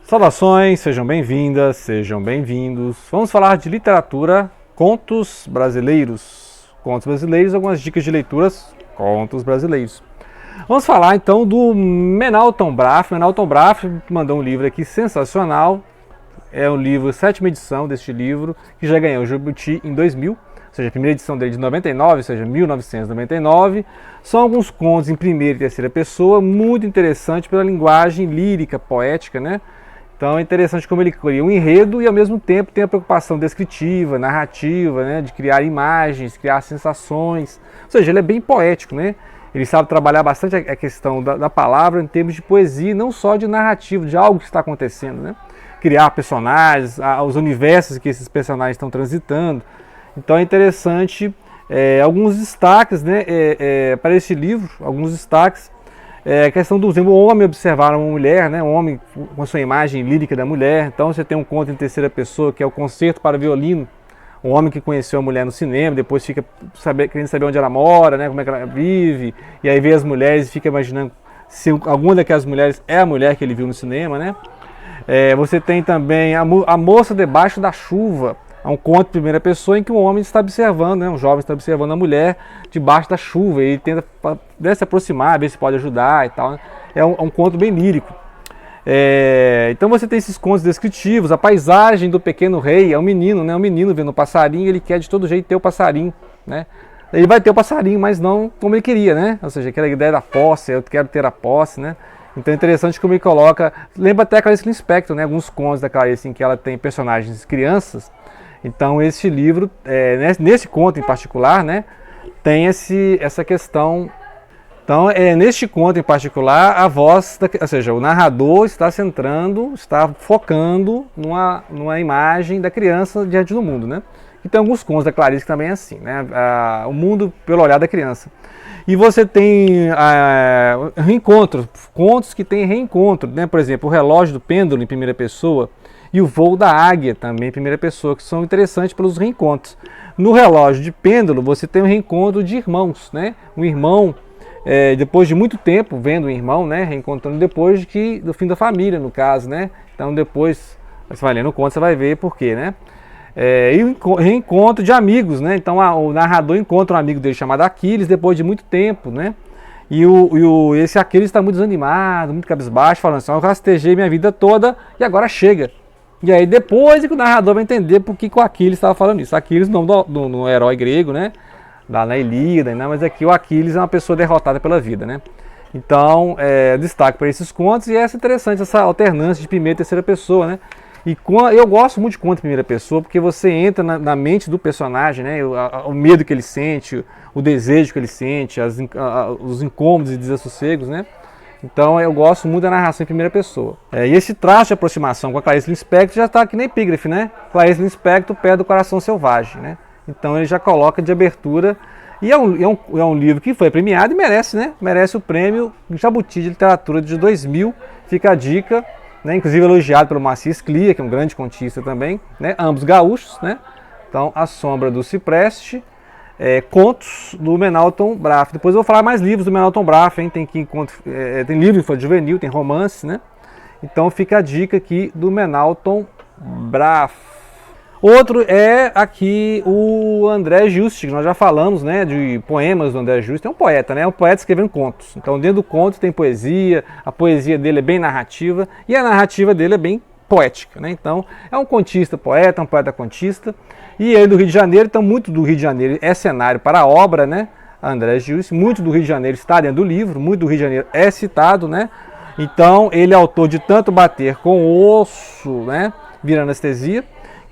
Saudações, sejam bem-vindas, sejam bem-vindos. Vamos falar de literatura, contos brasileiros. Contos brasileiros, algumas dicas de leituras, contos brasileiros. Vamos falar então do Menalton Braff. Menalton Braff mandou um livro aqui sensacional. É um livro, 7ª edição deste livro, que já ganhou o Jabuti em 2000. Ou seja, a primeira edição dele de 99, ou seja, 1999. São alguns contos em primeira e terceira pessoa, muito interessante pela linguagem lírica, poética, né? Então é interessante como ele cria um enredo e ao mesmo tempo tem a preocupação descritiva, narrativa, né? De criar imagens, criar sensações. Ou seja, ele é bem poético, né? Ele sabe trabalhar bastante a questão da palavra em termos de poesia, não só de narrativo, de algo que está acontecendo, né? Criar personagens, os universos que esses personagens estão transitando. Então é interessante alguns destaques, né, para esse livro, alguns destaques. A questão do exemplo, o homem observar uma mulher, né, o homem com a sua imagem lírica da mulher. Então você tem um conto em terceira pessoa, que é o Concerto para Violino. O homem que conheceu a mulher no cinema, depois fica querendo saber onde ela mora, né, como é que ela vive. E aí vê as mulheres e fica imaginando se alguma daquelas mulheres é a mulher que ele viu no cinema, né. Você tem também a Moça Debaixo da Chuva. É um conto de primeira pessoa em que um homem está observando, né, um jovem está observando a mulher debaixo da chuva. E ele tenta se aproximar, ver se pode ajudar e tal. É um conto bem lírico. Então você tem esses contos descritivos. A paisagem do Pequeno Rei é um menino, né, um menino vendo um passarinho, ele quer de todo jeito ter o passarinho, né. Ele vai ter o passarinho, mas não como ele queria, né? Ou seja, aquela ideia da posse, eu quero ter a posse, né? Então é interessante como ele coloca. Lembra até a Clarice Lispector, né? Alguns contos da Clarice em que ela tem personagens crianças. Então este livro, nesse conto em particular, né? Tem essa questão. Então, neste conto em particular, a voz, ou seja, o narrador está centrando, está focando numa imagem da criança diante do mundo, né? E tem alguns contos da Clarice que também é assim, né? O mundo pelo olhar da criança. E você tem reencontros, contos que tem reencontro, né? Por exemplo, o Relógio do Pêndulo em primeira pessoa e o Voo da Águia também em primeira pessoa, que são interessantes pelos reencontros. No Relógio de Pêndulo você tem um reencontro de irmãos, né? Um irmão, depois de muito tempo vendo o irmão, né? Reencontrando depois do fim da família, no caso, né? Então depois, você vai lendo o conto, você vai ver por quê, né? E o reencontro de amigos, né? Então o narrador encontra um amigo dele chamado Aquiles depois de muito tempo, né? E esse Aquiles está muito desanimado, muito cabisbaixo, falando assim: eu rastejei minha vida toda e agora chega. E aí depois que o narrador vai entender por que o Aquiles estava falando isso. Aquiles, nome do herói grego, né? Lá na Ilíada, né? Mas aqui o Aquiles é uma pessoa derrotada pela vida, né? Então, destaque para esses contos, e é interessante essa alternância de primeira e terceira pessoa, né? E eu gosto muito de conto em primeira pessoa, porque você entra na mente do personagem, né? O medo que ele sente, o desejo que ele sente, os incômodos e desassossegos, né? Então eu gosto muito da narração em primeira pessoa. E esse traço de aproximação com a Clarice Lispector já está aqui na epígrafe, né? Clarice Lispector, Pé do Coração Selvagem, né? Então ele já coloca de abertura. E é um livro que foi premiado e merece, né? Merece o prêmio Jabuti de Literatura de 2000. Fica a dica, né? Inclusive elogiado pelo Macias Clia, que é um grande contista também, né? Ambos gaúchos, né? Então, A Sombra do Cipreste, contos do Menalton Braff. Depois eu vou falar mais livros do Menalton Braff, hein? Tem livro infantil juvenil, tem romance, né? Então fica a dica aqui do Menalton Braff. Outro é aqui o André Juste, que nós já falamos, né, de poemas do André Juste. É um poeta, né? É um poeta escrevendo contos. Então dentro do conto tem poesia, a poesia dele é bem narrativa e a narrativa dele é bem poética, né? Então é um contista poeta, um poeta contista. E ele do Rio de Janeiro, então muito do Rio de Janeiro é cenário para a obra, né? André Juste, muito do Rio de Janeiro está dentro do livro, muito do Rio de Janeiro é citado, né? Então ele é autor de Tanto Bater com o Osso, né? Vira Anestesia,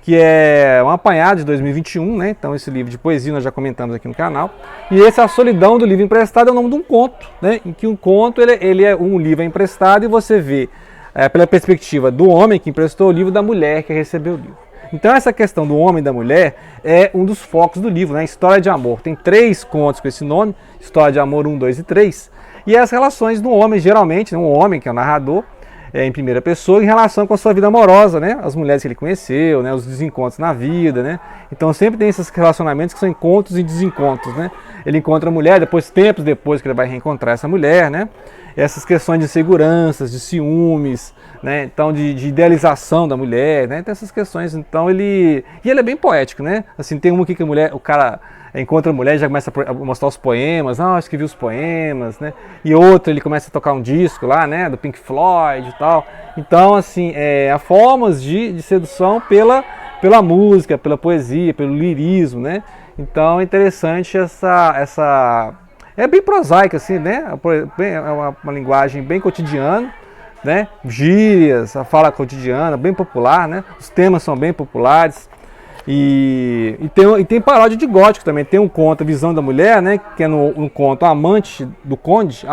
que é um apanhado de 2021, né? Então esse livro de poesia nós já comentamos aqui no canal. E esse A Solidão do Livro Emprestado é o nome de um conto, né? Em que um conto ele é um livro emprestado e você vê pela perspectiva do homem que emprestou o livro, da mulher que recebeu o livro. Então essa questão do homem e da mulher é um dos focos do livro, né? História de Amor. Tem 3 contos com esse nome, História de Amor 1, 2 e 3. E as relações do homem, geralmente, né? Um homem que é o narrador, em primeira pessoa, em relação com a sua vida amorosa, né? As mulheres que ele conheceu, né? Os desencontros na vida, né? Então sempre tem esses relacionamentos que são encontros e desencontros, né? Ele encontra a mulher, tempos depois que ele vai reencontrar essa mulher, né? essas questões de seguranças, de ciúmes, né? Então de idealização da mulher, né? Tem essas questões, então ele é bem poético, né? Assim, tem uma aqui que o cara encontra a mulher e já começa a mostrar os poemas, escrevi os poemas, né? E outro, ele começa a tocar um disco lá, né? Do Pink Floyd e tal. Então, assim, há formas de sedução pela música, pela poesia, pelo lirismo, né? Então é interessante essa é bem prosaica, assim, né? É uma linguagem bem cotidiana, né? Gírias, a fala cotidiana, bem popular, né? Os temas são bem populares. E tem paródia de gótico também. Tem um conto, A Visão da Mulher, né? Que é no conto a Amante do Conde,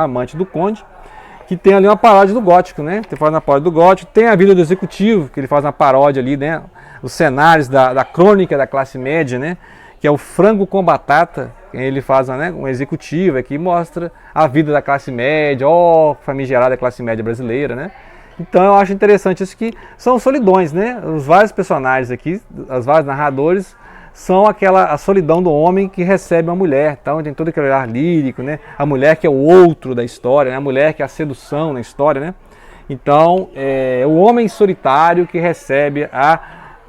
que tem ali uma paródia do gótico, né? Ele faz uma paródia do gótico. Tem A Vida do Executivo, que ele faz uma paródia ali, né? Os cenários da crônica da classe média, né? Que é o Frango com Batata. Ele faz um executivo que mostra a vida da classe média, famigerada classe média brasileira, né? Então eu acho interessante isso, que são solidões, né? Os vários personagens aqui, os vários narradores, são a solidão do homem que recebe uma mulher. Então tem todo aquele olhar lírico, né? A mulher que é o outro da história, né? A mulher que é a sedução na história, né? Então é o homem solitário que recebe a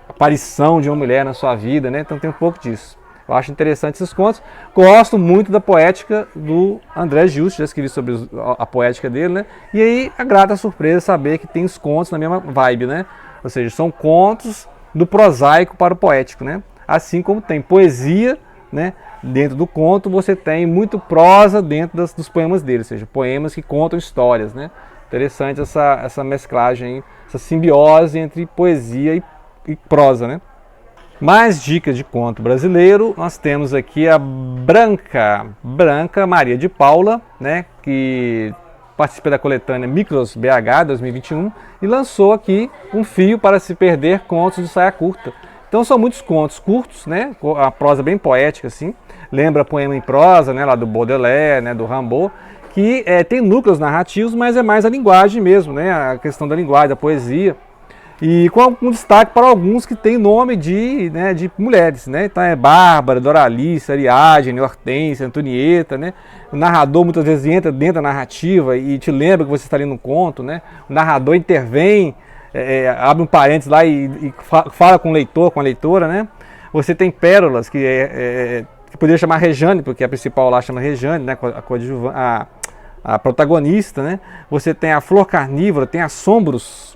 aparição de uma mulher na sua vida, né? Então tem um pouco disso. Eu acho interessante esses contos. Gosto muito da poética do André Gil, já escrevi sobre a poética dele, né? E aí, agrada a surpresa saber que tem os contos na mesma vibe, né? Ou seja, são contos do prosaico para o poético, né? Assim como tem poesia, né? Dentro do conto, você tem muito prosa dentro dos poemas dele, ou seja, poemas que contam histórias, né? Interessante essa mesclagem, essa simbiose entre poesia e prosa, né? Mais dicas de conto brasileiro, nós temos aqui a Branca Maria de Paula, né, que participa da coletânea Micros BH 2021 e lançou aqui Um Fio para se Perder, contos de saia curta. Então são muitos contos curtos, né, a prosa bem poética, assim, lembra poema em prosa, né, lá do Baudelaire, né, do Rimbaud, que tem núcleos narrativos, mas é mais a linguagem mesmo, né, a questão da linguagem, da poesia. E com um destaque para alguns que tem nome de mulheres, né? Então é Bárbara, Doralice, Ariadne, Hortência, Antonieta, né? O narrador muitas vezes entra dentro da narrativa e te lembra que você está ali no conto, né? O narrador intervém, abre um parênteses lá e fala com o leitor, com a leitora, né? Você tem Pérolas, que poderia chamar Rejane, porque a principal lá chama Rejane, né? A protagonista, né? Você tem a Flor Carnívora, tem Assombros.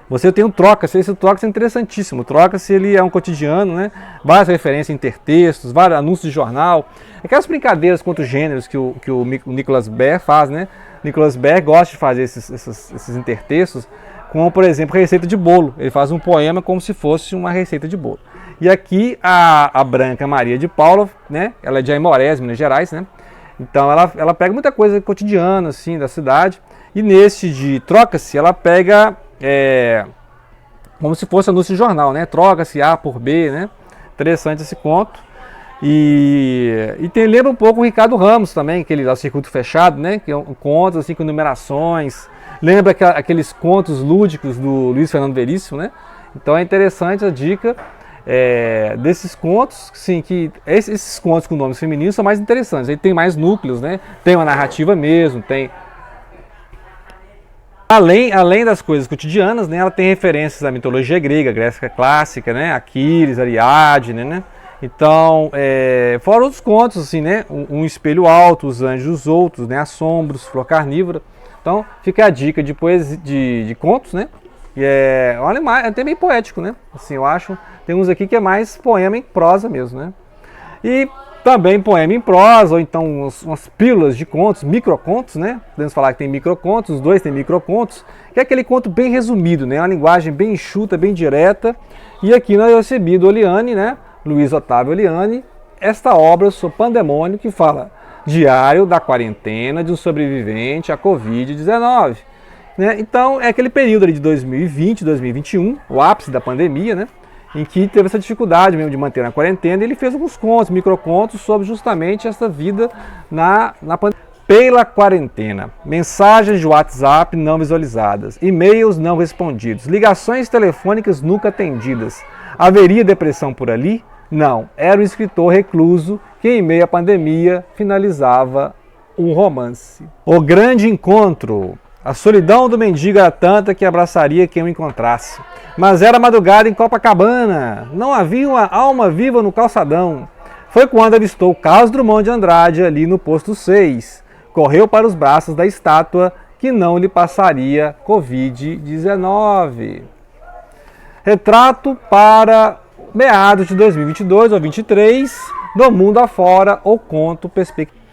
Você tem o Troca-se, esse Troca-se é interessantíssimo. O Troca-se, ele é um cotidiano, né? Várias referências em intertextos, vários anúncios de jornal. Aquelas brincadeiras contra os gêneros que o Nicholas Baer faz, né? Nicholas Baer gosta de fazer esses intertextos, como, por exemplo, receita de bolo. Ele faz um poema como se fosse uma receita de bolo. E aqui a Branca Maria de Paula, né? Ela é de Aimorés, Minas Gerais, né? Então ela pega muita coisa cotidiana, assim, da cidade. E neste de Troca-se, ela pega... como se fosse anúncio de jornal, né? Troca-se A por B, né? Interessante esse conto. E lembra um pouco o Ricardo Ramos também, aquele lá, Circuito Fechado, né? Que é um conto assim com numerações. Lembra aqueles contos lúdicos do Luiz Fernando Veríssimo, né? Então é interessante a dica desses contos, sim, que esses contos com nomes femininos são mais interessantes. Aí tem mais núcleos, né? Tem uma narrativa mesmo, tem... Além das coisas cotidianas, né, ela tem referências à mitologia grega, Grécia clássica, né, Aquiles, Ariadne, né? Então, fora outros contos, assim, né, um Espelho Alto, Os Anjos dos Outros, né, Assombros, Flor Carnívora. Então, fica a dica de poesia, de contos, né? E é até bem poético, né? Assim, eu acho. Tem uns aqui que é mais poema em prosa mesmo, né? E também poema em prosa, ou então umas pílulas de contos, microcontos, né? Podemos falar que tem microcontos, os dois têm microcontos, que é aquele conto bem resumido, né? Uma linguagem bem enxuta, bem direta. E aqui nós recebi do Oliane, né? Luiz Otávio Oliane, esta obra sobre Pandemônio, que fala Diário da Quarentena de um Sobrevivente à Covid-19. Né? Então é aquele período ali de 2020, 2021, o ápice da pandemia, né? Em que teve essa dificuldade mesmo de manter na quarentena, e ele fez alguns contos, microcontos, sobre justamente essa vida na pandemia. Pela quarentena, mensagens de WhatsApp não visualizadas, e-mails não respondidos, ligações telefônicas nunca atendidas. Haveria depressão por ali? Não, era um escritor recluso que em meio à pandemia finalizava um romance. O grande encontro. A solidão do mendigo era tanta que abraçaria quem o encontrasse. Mas era madrugada em Copacabana. Não havia uma alma viva no calçadão. Foi quando avistou Carlos Drummond de Andrade ali no posto 6. Correu para os braços da estátua que não lhe passaria Covid-19. Retrato para meados de 2022 ou 2023, do mundo afora, ou conto perspectiva.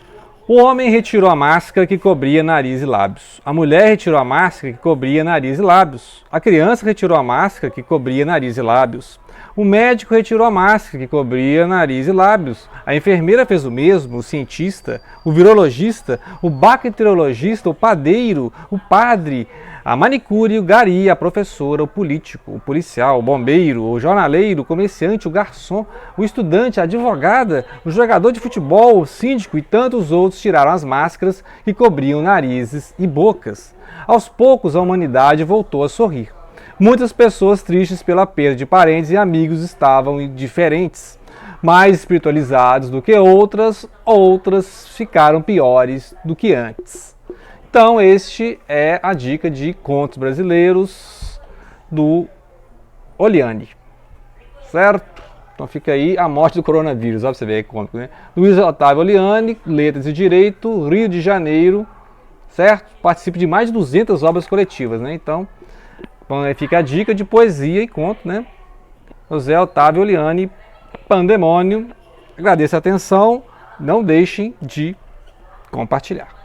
O homem retirou a máscara que cobria nariz e lábios. A mulher retirou a máscara que cobria nariz e lábios. A criança retirou a máscara que cobria nariz e lábios. O médico retirou a máscara que cobria nariz e lábios. A enfermeira fez o mesmo, o cientista, o virologista, o bacteriologista, o padeiro, o padre, a manicure, o gari, a professora, o político, o policial, o bombeiro, o jornaleiro, o comerciante, o garçom, o estudante, a advogada, o jogador de futebol, o síndico e tantos outros tiraram as máscaras que cobriam narizes e bocas. Aos poucos a humanidade voltou a sorrir. Muitas pessoas tristes pela perda de parentes e amigos estavam indiferentes, mais espiritualizados do que outras ficaram piores do que antes. Então, este é a dica de contos brasileiros do Oliani, certo? Então fica aí A Morte do Coronavírus, ó, pra você ver aí cômico, né? Luiz Otávio Oliani, Letras e Direito, Rio de Janeiro, certo? Participa de mais de 200 obras coletivas, né? Então, fica a dica de poesia e conto, né? José Otávio Oliani, Pandemônio. Agradeço a atenção, não deixem de compartilhar.